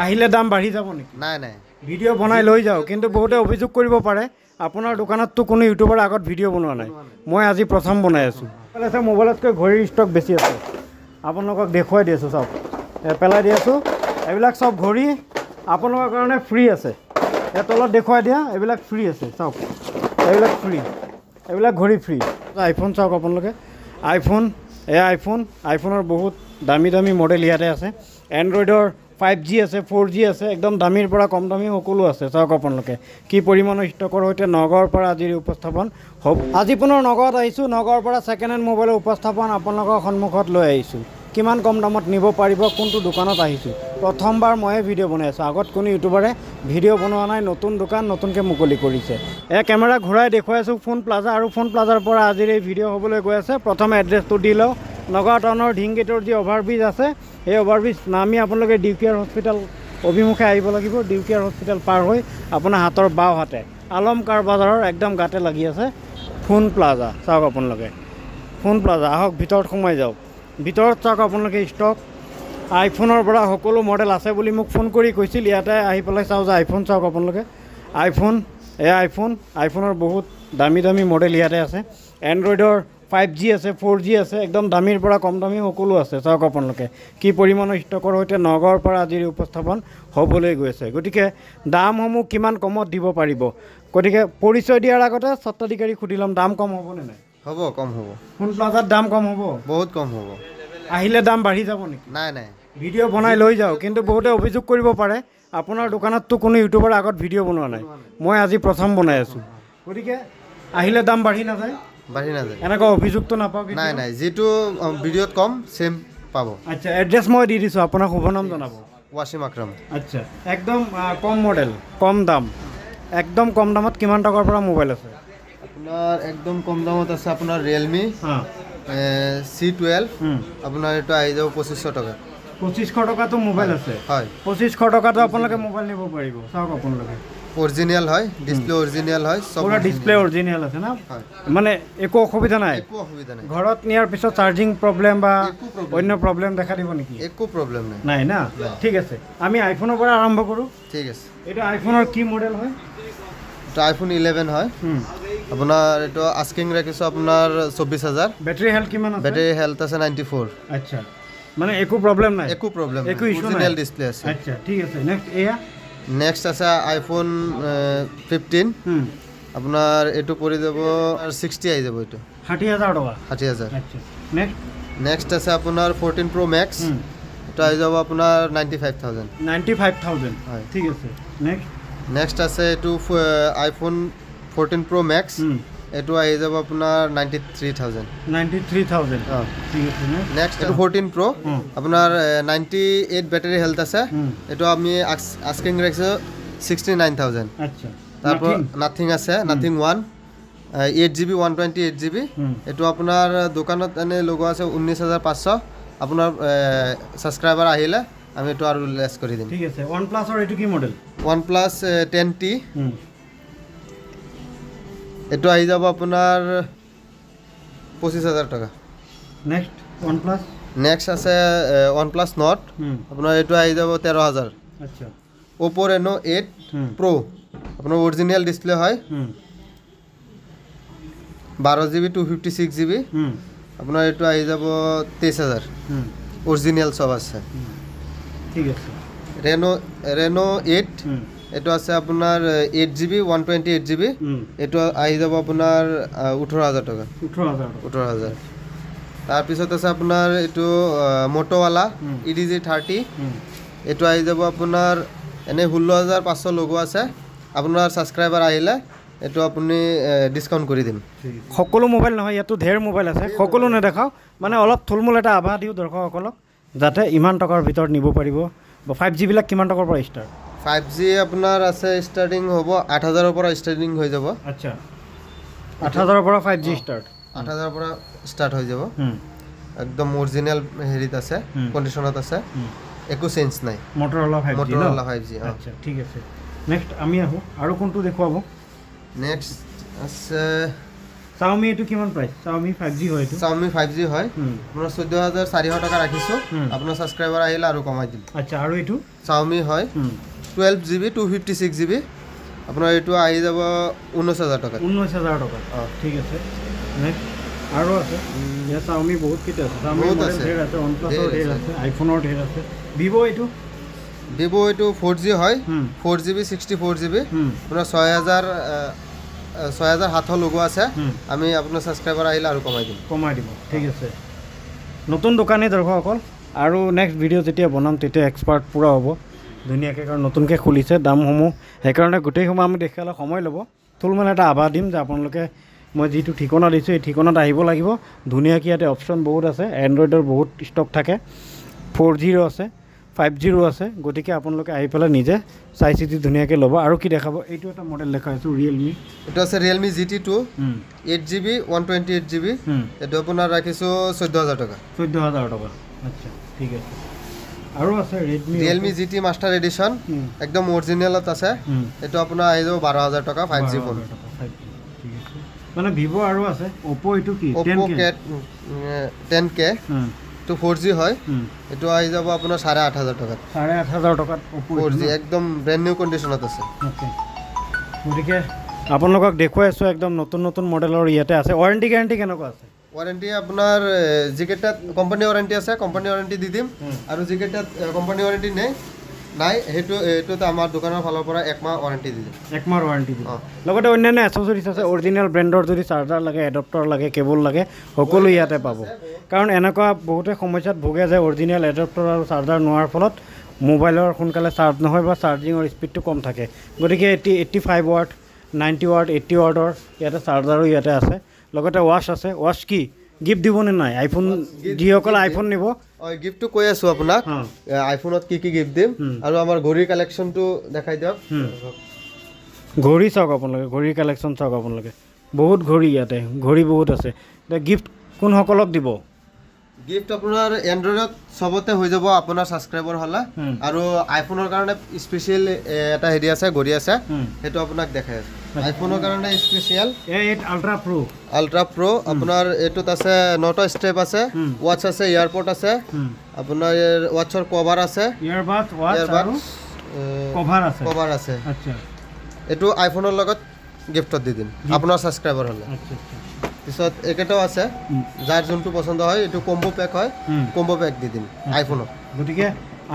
আহিলে দাম বাঢ়ি যাব নেকি? নাই নাই ভিডিঅ' বনাই লৈ যাওঁ, কিন্তু বহুতে অভিযোগ কৰিব পাৰে আপোনাৰ দোকানততো কোনো ইউটিউবাৰ আগত ভিডিঅ' বনোৱা নাই। মই আজি প্ৰথম বনাই আছোঁ। আছে মোবাইলতকৈ ঘড়ীৰ ষ্টক বেছি আছে। আপোনালোকক দেখুৱাই দি আছোঁ, চাওক পেলাই দি আছোঁ। এইবিলাক চব ঘড়ী আপোনালোকৰ কাৰণে ফ্ৰী আছে। ইয়াৰ তলত দেখুৱাই দিয়া, এইবিলাক ফ্ৰী আছে, চাওক এইবিলাক ফ্ৰী, এইবিলাক ঘড়ী ফ্ৰী। আইফোন চাওক আপোনালোকে, আইফোন এয়া আইফোনৰ বহুত দামী দামী মডেল ইয়াতে আছে। এণ্ড্ৰইডৰ 5G আছে, 4G আছে, একদম দামীৰ পৰা কম দামী সকলো আছে। চাওক আপোনালোকে কি পৰিমাণৰ ষ্টকৰ সৈতে নগাঁৱৰ পৰা আজিৰ উপস্থাপন হ'ব। আজি পুনৰ নগাঁৱত আহিছোঁ। নগাঁৱৰ পৰা ছেকেণ্ড হেণ্ড মোবাইলৰ উপস্থাপন আপোনালোকৰ সন্মুখত লৈ আহিছোঁ। কিমান কম দামত নিব পাৰিব, কোনটো দোকানত আহিছোঁ। প্ৰথমবাৰ ময়ে ভিডিঅ' বনাই আছোঁ। আগত কোনো ইউটিউবাৰে ভিডিঅ' বনোৱা নাই। নতুন দোকান নতুনকৈ মুকলি কৰিছে। কেমেৰা ঘূৰাই দেখুৱাই আছোঁ ফোন প্লাজা, আৰু ফোন প্লাজাৰ পৰা আজিৰ এই ভিডিঅ' হ'বলৈ গৈ আছে। প্ৰথমে এড্ৰেছটো দি লওঁ। নগাঁও টাউনৰ ঢিং গেটৰ যি অভাৰব্ৰিজ আছে, সেই অভাৰব্ৰিজ নামি আপোনালোকে ডিউকেয়াৰ হস্পিটেল অভিমুখে আহিব লাগিব। ডিউকেয়াৰ হস্পিটেল পাৰ হৈ আপোনাৰ হাতৰ বাওঁ হাতে আলমকাৰ বাজাৰৰ একদম গাতে লাগি আছে ফোন প্লাজা। চাওক আপোনালোকে ফোন প্লাজা, আহক ভিতৰত সোমাই যাওক। ভিতৰত চাওক আপোনালোকে ষ্টক আইফোনৰ পৰা সকলো মডেল আছে বুলি মোক ফোন কৰি কৈছিল। ইয়াতে আহি পেলাই চাওঁ যে আইফোন চাওক আপোনালোকে, আইফোন এয়া আইফোনৰ বহুত দামী দামী মডেল ইয়াতে আছে। এণ্ড্ৰইডৰ 5G আছে, 4G আছে, একদম দামীৰ পৰা কম দামী সকলো আছে। চাওক আপোনালোকে কি পৰিমাণৰ ষ্টকৰ সৈতে নগাঁৱৰ পৰা আজিৰ উপস্থাপন হ'বলৈ গৈ আছে। গতিকে দামসমূহ কিমান কমত দিব পাৰিব, গতিকে পৰিচয় দিয়াৰ আগতে স্বত্বাধিকাৰী সুধি ল'ম, দাম কম হ'বনে নাই? হ'ব, কম হ'ব। ফোন প্লাজাত দাম কম হ'ব? বহুত কম হ'ব। আহিলে দাম বাঢ়ি যাব নেকি? নাই নাই ভিডিঅ' বনাই লৈ যাওঁ, কিন্তু বহুতে অভিযোগ কৰিব পাৰে আপোনাৰ দোকানততো কোনো ইউটিউবাৰ আগত ভিডিঅ' বনোৱা নাই। মই আজি প্ৰথম বনাই আছোঁ। গতিকে আহিলে দাম বাঢ়ি নাযায়? বাঢ়ি নাযায়। এনেকুৱা অভিযোগটো নাপাওঁ? নাই নাই, যিটো ভিডিঅ'ত কম চেম পাব। আচ্ছা, এড্ৰেছ মই দি দিছোঁ, আপোনাৰ শুভ নাম জনাব। ৱাছিম আকৰাম। আচ্ছা, একদম কম মডেল, কম দাম, একদম কম দামত কিমান টকাৰ পৰা মোবাইল আছে আপোনাৰ? একদম কম দামত আছে আপোনাৰ ৰিয়েলমি C12। আপোনাৰ এইটো আহি যাব 2500 টকা। 2500 টকাটো মোবাইল আছে? হয়, 2500 টকাটো আপোনালোকে মোবাইল নিব পাৰিব। চাওক আপোনালোকে অৰিজিনেল হয়, ডিছপ্লে অৰিজিনেল হয়, চব পুৰা ডিছপ্লে অৰিজিনেল আছে না? হয়, মানে একো অসুবিধা নাই? একো অসুবিধা নাই। ঘৰত নিয়াৰ পিছত চাৰ্জিং প্ৰব্লেম বা অন্য প্ৰব্লেম দেখা দিব নেকি? একো প্ৰব্লেম নাই। নাই না? ঠিক আছে, আমি আইফোনৰ পৰা আৰম্ভ কৰোঁ। ঠিক আছে। এইটো আইফোনৰ কি মডেল হয়? এইটো আইফোন 11 হয়। আপোনাৰ এইটো আস্কিং ৰাখিছোঁ আপোনাৰ 24,000। বেটাৰী হেল্থ কিমান আছে? বেটাৰী হেল্থ আছে 94। আচ্ছা, মানে একো প্ৰব্লেম নাই? একো প্ৰব্লেম নাই, একো ইছ্যু নাই? অৰিজিনেল ডিছপ্লে আছে। আচ্ছা, ঠিক আছে। নেক্সট আছে আইফোন 15। আপোনাৰ এইটো পৰি যাব 60 আহি যাব। এইটো 60,000 টকা? 60,000। আচ্ছা, নেক্সট আছে আপোনাৰ 14 Pro Max। এইটো আহি যাব আপোনাৰ 95,000। 95,000, হয়, ঠিক আছে। নেক্সট আছে এইটো আইফোন 14 Pro Max। এইটো আহি যাব আপোনাৰ 93,000। 93,000, ঠিক আছে। নেক্সট এইটো 14 Pro আপোনাৰ 98 বেটাৰী হেল্থ আছে। এইটো আমি আস্কিং ৰাখিছোঁ 69,000। আচ্ছা, তাৰপৰ নাথিং আছে, নাথিং 1 8GB 128GB। এইটো আপোনাৰ দোকানত এনে লগোৱা আছে 19,500। আপোনাৰ ছাবস্ক্ৰাইবাৰ আহিলে আমি এইটো আৰু লেছ কৰি দিম। ঠিক আছে। OnePlus-ৰ এইটো কি মডেল? OnePlus 10T। এইটো আহি যাব আপোনাৰ 25,000 টকা। নেক্সট আছে OnePlus Nord। আপোনাৰ এইটো আহি যাব 13,000। আচ্ছা। Oppo Reno 8 Pro আপোনাৰ অৰিজিনেল ডিছপ্লে হয়। 12GB 256GB। আপোনাৰ এইটো আহি যাব 23,000। অৰিজিনেল সব আছে। ঠিক আছে। Reno 8 এইটো আছে আপোনাৰ 8GB 128GB। এইটো আহি যাব আপোনাৰ 18,000 টকা। 18,000। তাৰপিছত আছে আপোনাৰ এইটো মোটোৱালা EDG 30। এইটো আহি যাব আপোনাৰ এনে 16,500 লগোৱা আছে। আপোনাৰ ছাবস্ক্ৰাইবাৰ আহিলে এইটো আপুনি ডিছকাউণ্ট কৰি দিম। সকলো মোবাইল নহয়, ইয়াতো ঢেৰ মোবাইল আছে, সকলো নেদেখাওঁ, মানে অলপ থুলমূল এটা আভা দিওঁ দৰ্শকসকলক, যাতে ইমান টকাৰ ভিতৰত নিব পাৰিব। 5G বিলাক কিমান টকাৰ পৰা ষ্টাৰ্ট? 5G আপোনাৰ আছে ষ্টাৰ্টিং হ'ব 8,000ৰ পৰা ষ্টাৰ্টিং হৈ যাব। আচ্ছা, 8,000ৰ পৰা 5G ষ্টাৰ্ট? 8,000ৰ পৰা ষ্টাৰ্ট হৈ যাব। একদম অৰিজিনেল হেৰিত আছে, কণ্ডিশ্যনত আছে, একো চেঞ্জ নাই। Motorola 5G? আচ্ছা, ঠিক আছে। নেক্সট আমি আহোঁ, আৰু কোনটো দেখুৱাব? নেক্সট আছে Xiaomi এইটো কিমান প্ৰাইচ Xiaomi 5G হয় এইটো Xiaomi 5G হয় আপোনাৰ 14400 টকা ৰাখিছো আপোনাৰ সাবস্ক্ৰাইবাৰ আহিলে আৰু কমাই দিম আচ্ছা আৰু এইটো Xiaomi হয় 12GB 256GB আপোনাৰ এইটো আহি যাব 19000 টকা 19000 টকা ঠিক আছে নেক্সট আৰু আছে ইয়া Xiaomi বহুত কিটা আছে Xiaomi মডেল ঢেৰ আছে OnePlus ঢেৰ আছে iPhone ঢেৰ আছে Vivo এইটো Vivo এইটো 4G হয় 4GB 64GB আপোনাৰ 6700 লোগো আছে আমি আপোনাৰ সাবস্ক্ৰাইবাৰ আহিলে আৰু কমাই দিব ঠিক আছে নতুন দোকানী দৰ্শকসকল আৰু নেক্সট ভিডিঅ' যেতিয়া বনাম তেতিয়া এক্সপাৰ্ট পুৰা হ'ব ধুনীয়াকৈ কাৰণ নতুনকৈ খুলিছে দামসমূহ সেইকাৰণে গোটেইসমূহ আমি দেখালে সময় ল'ব থুলমূল এটা আভা দিম যে আপোনালোকে মই যিটো ঠিকনা দিছোঁ এই ঠিকনাত আহিব লাগিব ধুনীয়াকৈ ইয়াতে অপশ্যন বহুত আছে এণ্ড্ৰইডৰ বহুত ষ্টক থাকে 4Gৰো আছে 5Gৰো আছে গতিকে আপোনালোকে আহি পেলাই নিজে চাই চিতি ধুনীয়াকৈ ল'ব আৰু কি দেখাব এইটো এটা মডেল দেখাইছোঁ Realme এইটো আছে Realme GT2 8GB 128GB এইটো আপোনাৰ ৰাখিছোঁ 14000 টকা 14000 টকা আচ্ছা ঠিক আছে আৰু আছে Realme GT Master Edition একদম অৰিজিনেলত আছে এইটো আপোনাৰ আহি যাব 12000 টকা 5G ফোন ঠিক আছে মানে Vivo আৰু আছে Oppo এইটো কি Oppo 10K তো 4G হয় এটো আহি যাব আপোনাৰ 8500 টাকা 8500 টাকাত Oppo 4G একদম ব্ৰ্যান্ড নিউ কন্ডিশনত আছে ওকে গতিকে আপোনালোকক দেখুৱাই আছো একদম নতুন নতুন মডেলৰ ইয়াতে আছে ওয়াৰেন্টি গ্যাৰান্টি কেনেকুৱা আছে ওয়াৰেন্টি আপোনাৰ জিকেটাত কোম্পানী ওয়াৰেন্টি আছে কোম্পানী ওয়াৰেন্টি দি দিম আৰু জিকেটাত কোম্পানী ওয়াৰেন্টি নাই হেটো আমাৰ দোকানৰ ফালৰ পৰা 1 মাহ ওয়াৰেন্টি দি দিম 1 মাহ ওয়াৰেন্টি দিম লগতে অন্যান্য এক্সেসৰিজ আছে অৰিজিনাল ব্ৰ্যান্ডৰ যদি চাৰ্জাৰ লাগে এডাপ্টাৰ লাগে কেবল লাগে সকলো ইয়াতে পাব কাৰণ এনেকুৱা বহুতে সমস্যাত ভোগে যে অৰিজিনাল এডাপ্টাৰ আৰু চাৰ্জাৰ নোৱাৰ ফলত মোবাইলৰ সোনকালে চাৰ্জ নহয় বা চাৰ্জিঙৰ স্পীডটো কম থাকে গতিকে 85 ওয়াট 90 ওয়াট 80 ওয়াটৰ ইয়াতে চাৰ্জাৰো ইয়াতে আছে লগতে ওয়াচ আছে ওয়াচ কি গিফট দিবনে নাই আইফোন যিসকলে আইফোন নিব গিফটটো কৈ আছো আপোনাক আইফোনত কি গিফট দিম আৰু আমাৰ ঘড়ীৰ কালেকশ্যনটো দেখাই দিয়ক ঘড়ী চাওক আপোনালোকে ঘড়ীৰ কালেকশ্যন চাওক আপোনালোকে বহুত ঘড়ী ইয়াতে ঘড়ী বহুত আছে গিফট কোনসকলক দিব গিফট আপোনাৰ এন্ড্ৰইডত সবতে হৈ যাব আপোনাৰ সাবস্ক্ৰাইবাৰ হলা আৰু আইফোনৰ কাৰণে স্পেশাল এটা হেৰি আছে ঘড়ী আছে হেতু আপোনাক দেখাই আছে আইফোনৰ কাৰণে স্পেশাল A8 আল্ট্ৰা প্ৰো আপোনাৰ এটোত আছে 9টা ষ্টেপ আছে ওয়াচ আছে এয়াৰপড আছে আপোনাৰ ওয়াচৰ কভাৰ আছে ইয়াৰবাড ওয়াচ আৰু কভাৰ আছে আচ্ছা এটো আইফোনৰ লগত গিফটত দি দিম আপোনাৰ সাবস্ক্ৰাইবাৰ হলা আচ্ছা পিছত একেটাও আছে যাৰ যোনটো পছন্দ হয় এটো কম্বো পেক হয় কম্বো পেক দি দিম আইফোনত গতিকে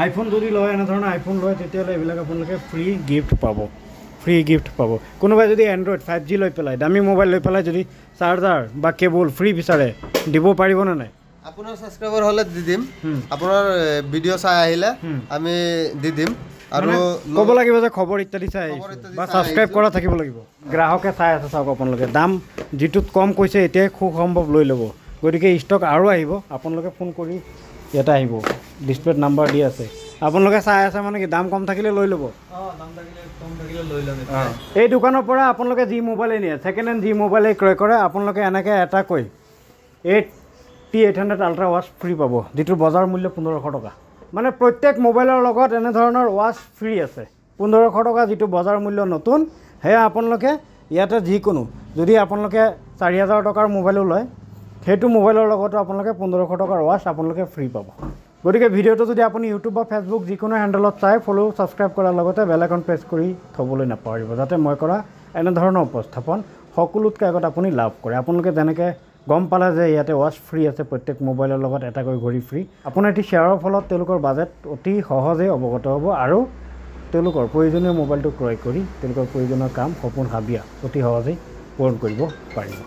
আইফোন যদি লয় এনে ধৰণৰ আইফোন লয় তেতিয়াহ'লে এইবিলাক আপোনালোকে ফ্ৰী গিফট পাব কোনোবাই যদি এণ্ড্ৰইড 5G লৈ পেলাই দামী মোবাইল লৈ পেলাই যদি চাৰ্জাৰ বা কেবল ফ্ৰী বিচাৰে দিব পাৰিবনে নাই আপোনাৰ সাবস্ক্ৰাইবাৰ হলে দি দিম আপোনাৰ ভিডিঅ' চাই আহিলে আমি দি দিম আৰু ক'ব লাগিব যে খবৰ ইত্যাদি চাই বা সাবস্ক্ৰাইব কৰা থাকিব লাগিব গ্ৰাহকে চাই আছে চাওক আপোনালোকে দাম যিটোত কম কৈছে এতিয়াই খুব সম্ভৱ লৈ ল'ব গতিকে ষ্টক আৰু আহিব আপোনালোকে ফোন কৰি ইয়াতে আহিব ডিসপ্লেত নাম্বাৰ দি আছে আপোনালোকে চাই আছে মানে কি দাম কম থাকিলে লৈ ল'ব দাম কম থাকিলে লৈ ল'ম এই দোকানৰ পৰা আপোনালোকে যি মোবাইলে নিয়ে সেকেন্ড হ্যান্ড যি মোবাইলে ক্ৰয় কৰে আপোনালোকে এনেকৈ এটা কৈ 8T800 আল্ট্ৰা ওয়াচ ফ্ৰী পাব যিটো বজাৰ মূল্য 1500 টকা মানে প্ৰত্যেক মোবাইলৰ লগত এনে ধৰণৰ ওয়াচ ফ্ৰী আছে 1500 টকা যিটো বজাৰ মূল্য নতুন হেয়া আপোনালোকে ইয়াতে যিকোনো যদি আপোনালোকে 4000 টকাৰ মোবাইলো লয় সেইটো মোবাইলৰ লগতো আপোনালোকে 1500 টকাৰ ওয়াচ আপোনালোকে ফ্ৰী পাব গতিকে ভিডিঅ'টো যদি আপুনি ইউটিউব বা ফেচবুক যিকোনো হেণ্ডেলত চাই ফলো সাবস্ক্ৰাইব কৰাৰ লগতে বেল আইকন প্ৰেছ কৰি থবলৈ নাপাহৰিব যাতে মই কৰা এনে ধৰণৰ উপস্থাপন সকলোতকৈ আগত আপুনি লাভ কৰে আপোনালোকে যেনেকৈ গম পালে যে ইয়াতে ওয়াচ ফ্ৰী আছে প্ৰত্যেক মোবাইলৰ লগত এটাকৈ ঘড়ী ফ্ৰী আপোনাৰ এটি শ্বেয়াৰৰ ফলত তেওঁলোকৰ বাজেট অতি সহজে অৱগত হ'ব আৰু তেওঁলোকৰ প্ৰয়োজনীয় মোবাইলটো ক্ৰয় কৰি তেওঁলোকৰ প্ৰয়োজনীয় কাম সপোন হাবিয়া অতি সহজেই পূৰণ কৰিব পাৰিব